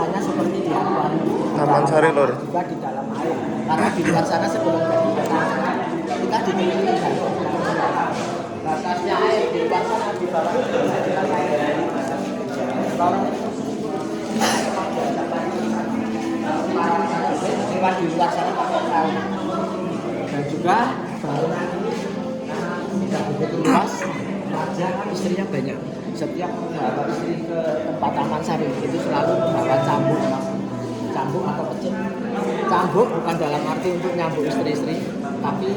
rasanya seperti di akuarium. Taman Sari Lor. Juga di dalam air. Karena di luar sana sebelum jadi kita dikelilingi kan. Batasnya air di luar sana di bawah lewat di luar sana pakai perahu. Dan juga bangunan ini tidak begitu luas. Raja kan istrinya banyak. Setiap membawa istri ke tempat Taman Sari itu selalu membawa cambuk, mas. Cambuk atau pecik. Cambuk bukan dalam arti untuk nyambuk istri-istri, tapi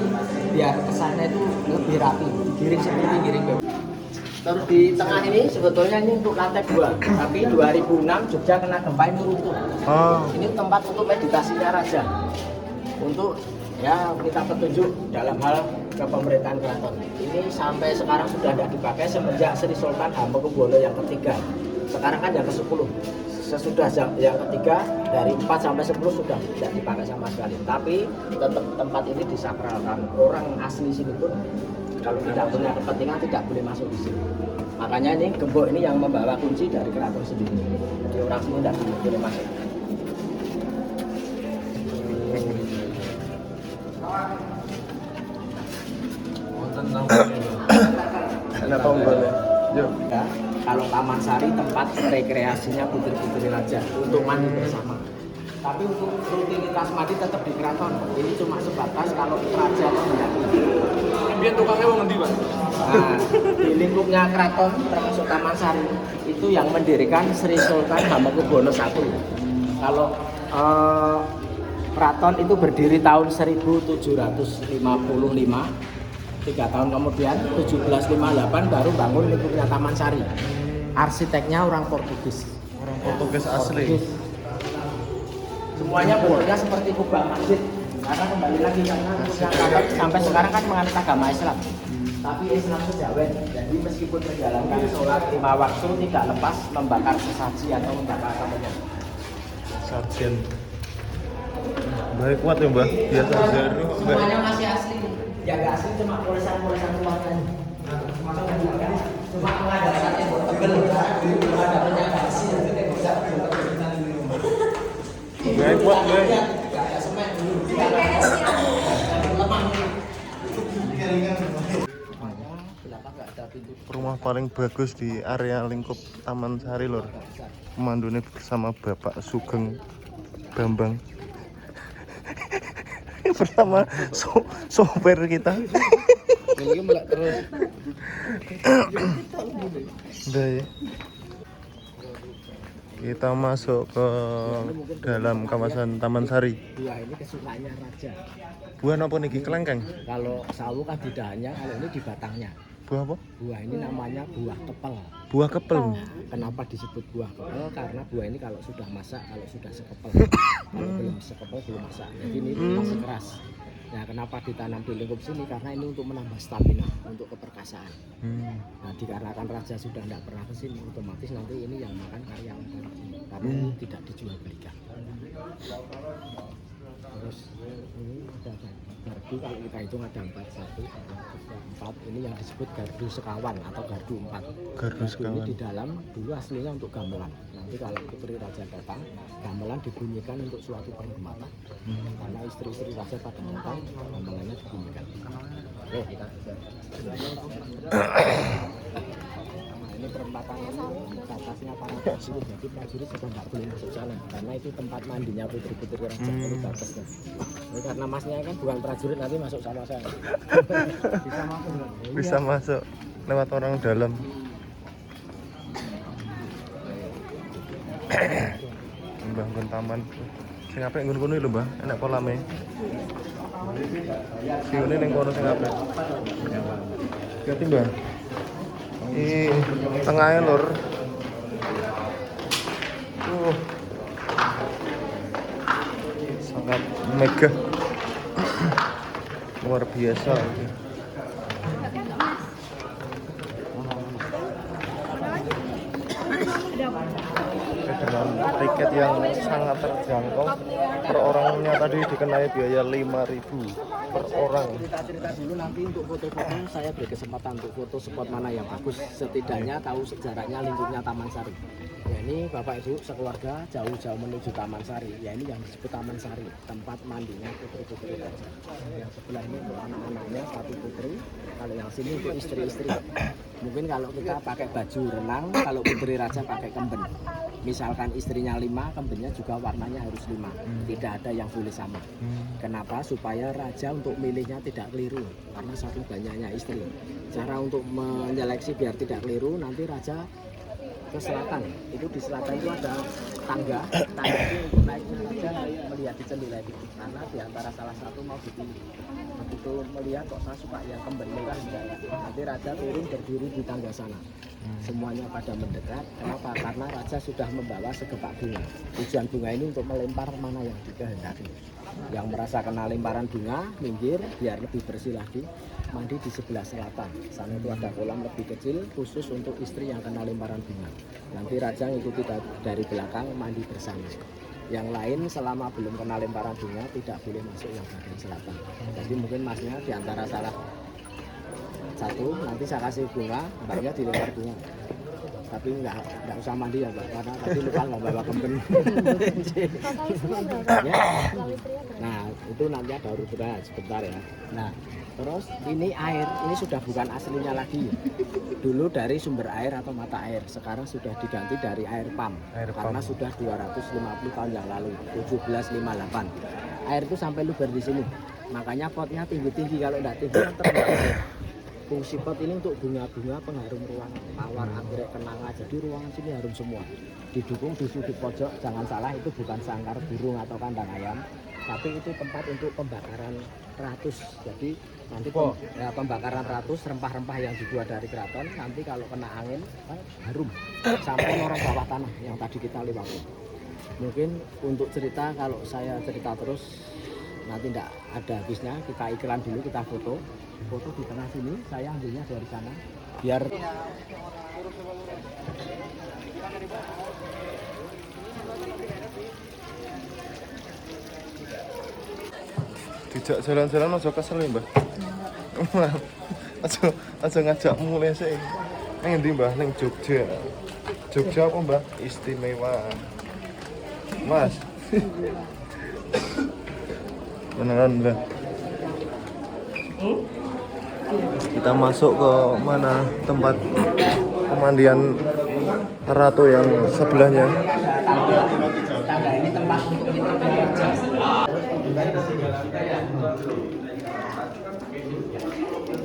biar kesannya itu lebih rapi, giring seperti giring bebek. Terus di tengah ini sebetulnya ini untuk lantai 2, tapi 2006 Jogja kena gempa ini runtuh. Ini tempat untuk meditasinya raja, untuk ya minta petunjuk dalam hal kepemerintahan keraton. Ini sampai sekarang sudah tidak dipakai semenjak Sri Sultan Hamengkubuwono yang ketiga. Sekarang kan yang ke-10. Sesudah yang ketiga dari 4 sampai 10 sudah tidak dipakai sama sekali. Tapi tetap tempat ini disakralkan. Orang asli sini pun kalau tidak punya kepentingan tidak boleh masuk di sini. Makanya ini gembok ini yang membawa kunci dari keraton sendiri. Jadi orang sini tidak boleh masuk. Ada tombol ya. Yuk. Ya, kalau Taman Sari tempat rekreasinya putri-putri raja untuk mandi bersama. Tapi untuk rutinitas mandi tetap di keraton. Ini cuma sebatas kalau raja mendaki. Biar tukangnya mau ngendi, Pak? Nah, di lingkupnya keraton termasuk Taman Sari itu yang mendirikan Sri Sultan Hamengkubuwono I. Kalau keraton itu berdiri tahun 1755. 3 tahun kemudian 1758 baru bangun lingkupnya Taman Sari. Arsiteknya orang Portugis. Orang Portugis asli. Semuanya bentuknya seperti kubah masjid. Karena kembali lagi karena sampai sekarang kan menganut agama Islam. Tapi Islam sejawen. Jadi meskipun menjalankan sholat 5 waktu tidak lepas membakar sesaji atau membakar apa saja. Sarjen. Baik kuat ya, Mbak. Biasa aja. Semuanya masih asli. Ya nggak asli cuma polesan-polesan luarnya. Cuma pengadasannya tebel. Pengadasannya nggak asli. Jadi nggak bisa Baik kuat, baik. Nggak ada semen dulu. Lemah. Rumah paling bagus di area lingkup Taman Sari Lor. Pemandunya bersama Bapak Sugeng Bambang. Bersama sopir kita. Udah ya. Kita masuk ke dalam kawasan Taman Sari. Buah ini kesukaannya raja. Buah apa nih? Kelengkeng? Kalau sawu kan di dahannya, kalau ini di batangnya. Buah apa? Buah ini namanya buah kepel. Buah kepel. Kenapa disebut buah kepel? Karena buah ini kalau sudah masak, kalau sudah sekepel. Kalau belum sekepel belum masak. Jadi ini masih keras. Nah, kenapa ditanam di lingkup sini? Karena ini untuk menambah stamina, untuk keperkasaan. Nah, dikarenakan raja sudah tidak pernah ke sini, otomatis nanti ini yang makan karyawan karena ini tidak dijual belikan. Terus ini ada gardu, kalau kita hitung ada 4, 1, 2, 3, 4. Ini yang disebut gardu sekawan atau gardu 4. Gardu sekawan. Ini di dalam dulu aslinya untuk gamelan. Nanti kalau putri raja datang, gamelan dibunyikan untuk suatu penghormatan. Karena istri-istri raja pada datang, gamelannya dibunyikan. Oke, kita ini perempatan ini batasnya para prajurit, jadi prajurit sudah tidak boleh masuk sana karena itu tempat mandinya putri-putri raja. Itu batasnya. Ini karena masnya kan bukan prajurit, nanti masuk sama saya. Bisa masuk. Bisa masuk lewat orang dalam. Membangun taman. Sing apik ngono-ngono lho, Mbah. Enak kolame. Siune ning kono sing apik. Ngerti, Mbah? Ini tengahnya lur. Sangat megah. Luar biasa. Dengan tiket yang sangat terjangkau, per orangnya tadi dikenai biaya 5.000 per orang. Cerita dulu nanti untuk foto-foto saya beri kesempatan untuk foto spot mana yang bagus, setidaknya tahu sejarahnya lingkupnya Taman Sari. Ya ini Bapak Ibu sekeluarga jauh-jauh menuju Taman Sari. Ya ini yang disebut Taman Sari, tempat mandinya putri-putri raja. Yang sebelah ini untuk anak-anaknya satu putri, kalau yang sini untuk istri-istri. Mungkin kalau kita pakai baju renang, kalau putri raja pakai kemben. Misalkan istrinya 5, kembennya juga warnanya harus 5. Tidak ada yang boleh sama. Kenapa? Supaya raja untuk milihnya tidak keliru, karena saking banyaknya istri. Cara untuk menyeleksi biar tidak keliru, nanti raja ke selatan. Itu di selatan itu ada tangga itu untuk naiknya raja melihat di jendela itu, karena di antara salah satu mau dipilih. Begitu melihat kok saya suka yang kemben merah, nanti raja turun berdiri di tangga sana. Semuanya pada mendekat. Kenapa? Karena raja sudah membawa segepak bunga. Tujuan bunga ini untuk melempar mana yang dikehendaki. Yang merasa kena lemparan bunga minggir biar lebih bersih lagi, mandi di sebelah selatan. Sana itu ada kolam lebih kecil khusus untuk istri yang kena lemparan bunga. Nanti raja ngikuti dari belakang mandi bersama. Yang lain selama belum kena lemparan bunga tidak boleh masuk yang bagian selatan. Jadi mungkin masnya diantara salah satu, nanti saya kasih bunga, mbaknya dilempar bunga. Tapi nggak usah mandi ya mbak, karena tadi lupa nggak bawa kemben. Ya. Nah itu nanti ada urutannya sebentar ya. Nah terus ini air, ini sudah bukan aslinya lagi. Dulu dari sumber air atau mata air, sekarang sudah diganti dari air pump. Karena sudah 250 tahun yang lalu, 1758. Air itu sampai luber di sini. Makanya potnya tinggi-tinggi, kalau nggak tinggi terlalu. Fungsi pot ini untuk bunga-bunga pengharum ruangan, mawar, anggrek, kenanga. Jadi ruangan sini harum semua. Didukung di sudut pojok, jangan salah itu bukan sangkar burung atau kandang ayam, tapi itu tempat untuk pembakaran ratus. Jadi nanti pembakaran ratus rempah-rempah yang dibuat dari keraton, nanti kalau kena angin harum sampai lorong bawah tanah yang tadi kita lewati. Mungkin untuk cerita, kalau saya cerita terus nanti tidak ada habisnya. Kita iklan dulu, kita foto di tengah sini, saya ambilnya dari sana biar dijak jalan-jalan aja kesel ya mbah. aja ngajak mulai sih. Neng ndi mbah? Neng Jogja. Jogja apa mbah? Istimewa. Mas. Beneran mbah. Kita masuk ke mana tempat pemandian ratu yang sebelahnya. tangga ini tempat untuk raja.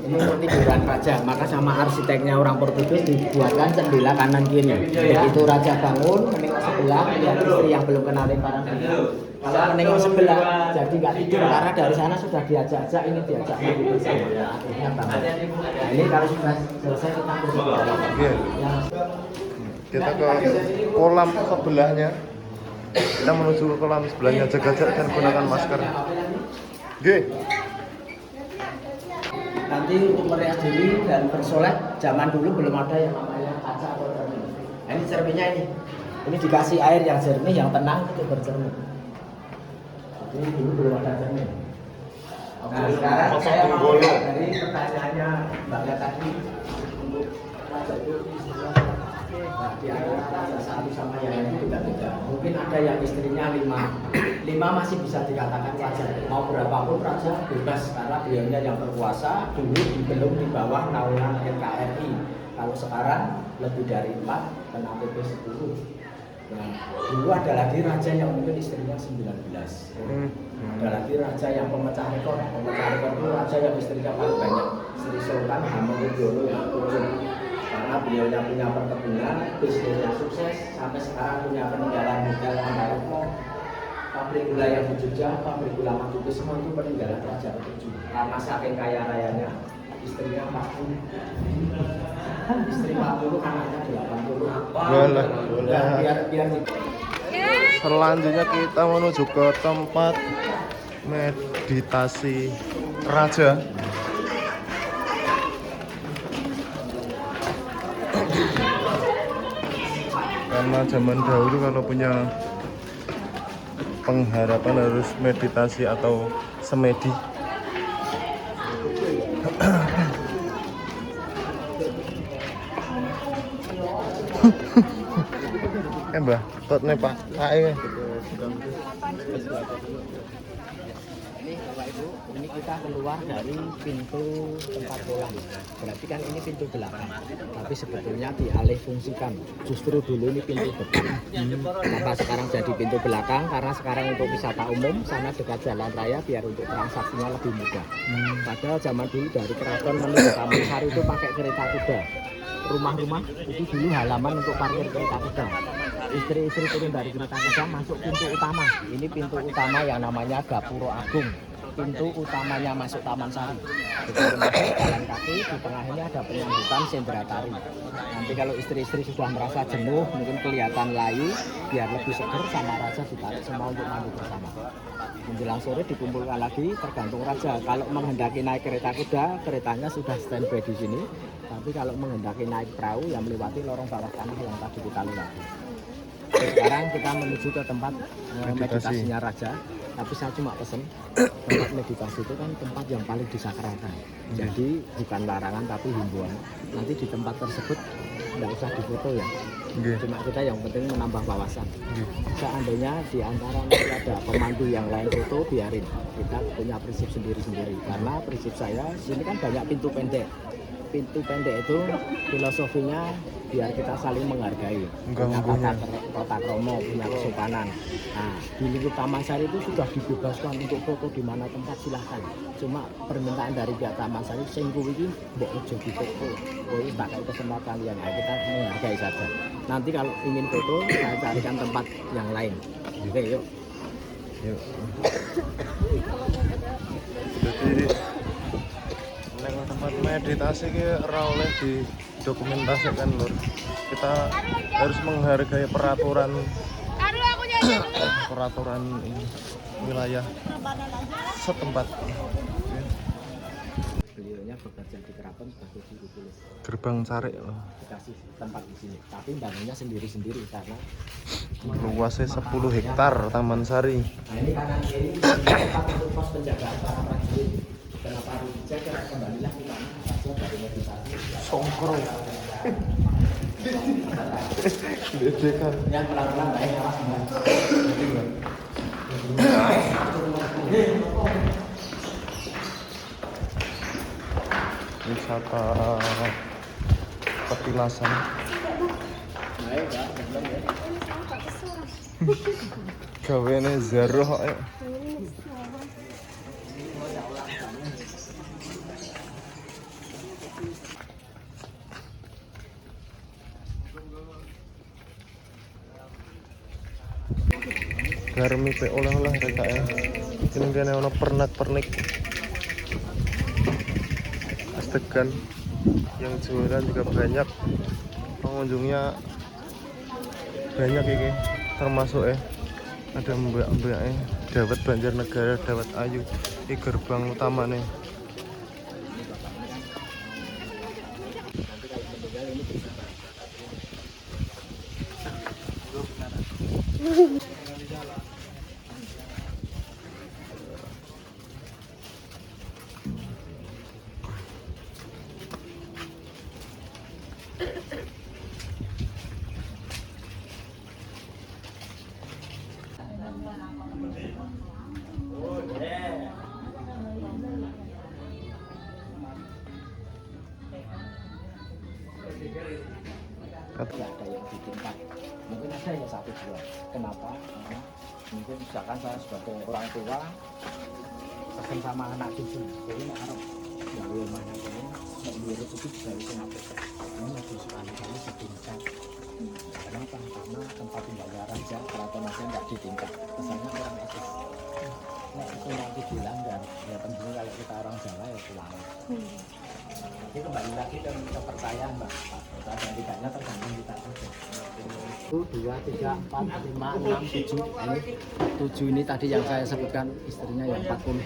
Ini untuk tiduran raja, maka sama arsiteknya orang Portugis dibuatkan jendela kanan kiri. Begitu raja bangun, menengok sebelah, lihat istri yang belum kena lemparan bunga. Kalau menengok sebelah, jadi nggak tidur karena dari sana sudah diajak-ajak, ini diajak mandi bersama. Akhirnya bangun. Nah ini kalau sudah selesai kita ke bawah. Kita ke kolam sebelahnya. Kita menuju ke kolam sebelahnya, jaga jarak dan gunakan masker. Oke. Nanti untuk merias diri dan bersolek, zaman dulu belum ada yang namanya kaca atau cermin. Nah, ini cerminnya ini dikasih air yang jernih, yang tenang untuk bercermin. Jadi dulu belum ada cermin. Nah sekarang saya mau dari pertanyaannya Mbak tadi untuk raja itu istrinya. Nah di antara raja satu sama yang lain itu beda. Mungkin ada yang istrinya 5 masih bisa dikatakan wajar. Mau berapapun raja bebas karena beliaunya yang berkuasa. Dulu belum di bawah naungan NKRI. Kalau sekarang lebih dari 4 kena PP 10. Nah, dulu ada lagi raja yang mungkin istrinya 19. Ada lagi raja yang pemecah rekor. Pemecah rekor itu raja yang istrinya paling banyak. Sri Sultan Hamengkubuwono yang 7. Karena beliaunya punya perkebunan, bisnisnya sukses, sampai sekarang punya peninggalan hotel Mandarukmo, pabrik gula yang di Jogja, pabrik gula Maduku, semua itu peninggalan raja ke-7. Karena saking kaya rayanya, istrinya 40. Istri 40, anaknya 80. Biar Selanjutnya kita menuju ke tempat meditasi raja. Karena zaman dahulu kalau punya pengharapan harus meditasi atau semedi. Mbah, tot nih Pak. Ae. Ini Bapak Ibu, ini kita keluar dari pintu tempat pulang. Berarti kan ini pintu belakang, tapi sebetulnya dialih fungsikan. Justru dulu ini pintu depan. Kenapa sekarang jadi pintu belakang? Karena sekarang untuk wisata umum, sana dekat jalan raya biar untuk transaksinya lebih mudah. Padahal zaman dulu dari keraton menuju Taman Sari itu pakai kereta kuda. Rumah-rumah itu dulu halaman untuk parkir kereta kuda. Istri-istri turun dari kereta kuda masuk pintu utama. Ini pintu utama yang namanya Gapuro Agung. Pintu utamanya masuk Taman Sari. Begitu masuk jalan kaki, di tengah ini ada penyambutan Sendratari. Nanti kalau istri-istri sudah merasa jenuh, mungkin kelihatan layu, biar lebih seger sama raja ditarik semua untuk mandi bersama. Menjelang sore dikumpulkan lagi, tergantung raja. Kalau menghendaki naik kereta kuda, keretanya sudah standby di sini. Tapi kalau menghendaki naik perahu yang melewati lorong bawah tanah yang tadi kita lewati. Sekarang kita menuju ke tempat meditasinya raja. Tapi saya cuma pesen, tempat meditasi itu kan tempat yang paling disakralkan. Jadi bukan larangan tapi himbauan. Nanti di tempat tersebut nggak usah difoto ya. Cuma kita yang penting menambah wawasan. Seandainya di antara nanti ada pemandu yang lain foto, biarin. Kita punya prinsip sendiri-sendiri. Karena prinsip saya, sini kan banyak pintu pendek. Pintu pendek itu filosofinya biar kita saling menghargai. Punya tata kromo, punya kesopanan. Nah, di lingkup Taman Sari itu sudah dibebaskan untuk foto di mana tempat silahkan. Cuma permintaan dari pihak Taman Sari, singgu ini mbok ojo di foto. Oh, tak kayak kesempatan kalian. Nah, kita menghargai saja. Nanti kalau ingin foto, saya carikan tempat yang lain. Oke, yuk. Yuk. Jadi tempat meditasi ki ora oleh didokumentasikan lur. Kita harus menghargai peraturan ini, wilayah setempat. Beliaunya bekerja di keraton sebagai juru tulis. Gerbang Sari loh. Dikasih tempat di sini, tapi bangunnya sendiri-sendiri karena luasnya 10 hektar Taman Sari. Nah ini kanan kiri tempat untuk pos penjagaan para prajurit. Kenapa harus dicek? Karena kembalilah ke mana saja dari meditasi. Songkro. Dedekan. Yang pelan-pelan baik awas semua. Wisata petilasan. Baik, Pak. Belum ya. Gawene zaroh ae. Garmi pe oleh-oleh rek ae. Ini kene ono pernak-pernik. Astegan yang jualan juga banyak. Pengunjungnya banyak ini, termasuk ada mbak-mbak Dawet Banjarnegara, Dawet Ayu. Ini gerbang utama nih. Tidak ada yang di tingkat, mungkin ada yang satu dua. Kenapa? Karena mungkin misalkan saya sebagai orang tua pesan sama anak cucu, jadi harap dari rumahnya ini mau rezeki dari Singapura. Ini lebih sekali-kali setingkat. Kenapa? Karena tempat tinggalnya raja keraton masih tidak di tingkat, kesannya kurang etis. Nah, itu nanti dilanggar. Ya tentunya kalau kita orang Jawa ya pulang. Jadi kembali lagi ke kepercayaan Mbak. Dan tidaknya tergantung kita saja. 1, 2, 3, 4, 5, 6, 7. Ini 7 ini tadi yang saya sebutkan istrinya yang 40.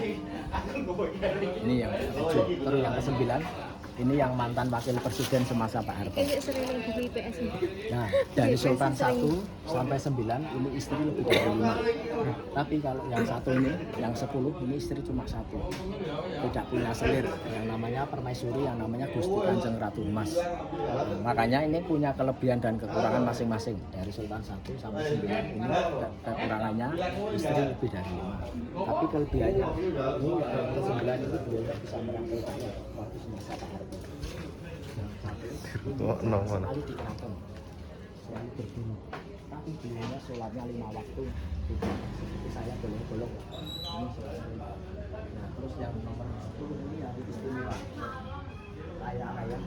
Ini yang 7. Terus yang ke-9 Ini yang mantan wakil presiden semasa Pak Harto. Ini sering di PS. Nah, dari Sultan 1 sampai 9 ini istri lebih dari 5. Tapi kalau yang satu ini, yang 10 ini istri cuma 1. Tidak punya selir, yang namanya permaisuri, yang namanya Gusti Kanjeng Ratu Emas. Makanya ini punya kelebihan dan kekurangan masing-masing. Dari Sultan 1 sampai 9 ini kekurangannya istri lebih dari 5. Tapi kelebihannya ini yang ke 9 ini beliau bisa merangkul rakyat waktu semasa Pak Harto. Tuh, no, mana? Sekali di keraton, selalu berburu. Tapi beliaunya sholatnya 5 waktu. Seperti saya bolong-bolong. Ini sholatnya 5 waktu. Nah, terus yang nomor 10 ini hari istimewa. Raya-raya.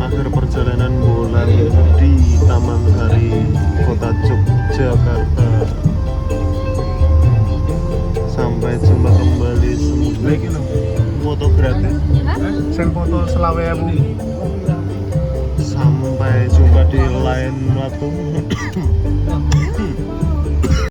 Akhir perjalanan pulang di Taman Sari, Kota Yogyakarta. Sampai jumpa kembali semua. Foto gratis. Sing foto selawe aku. Sampai jumpa di lain waktu.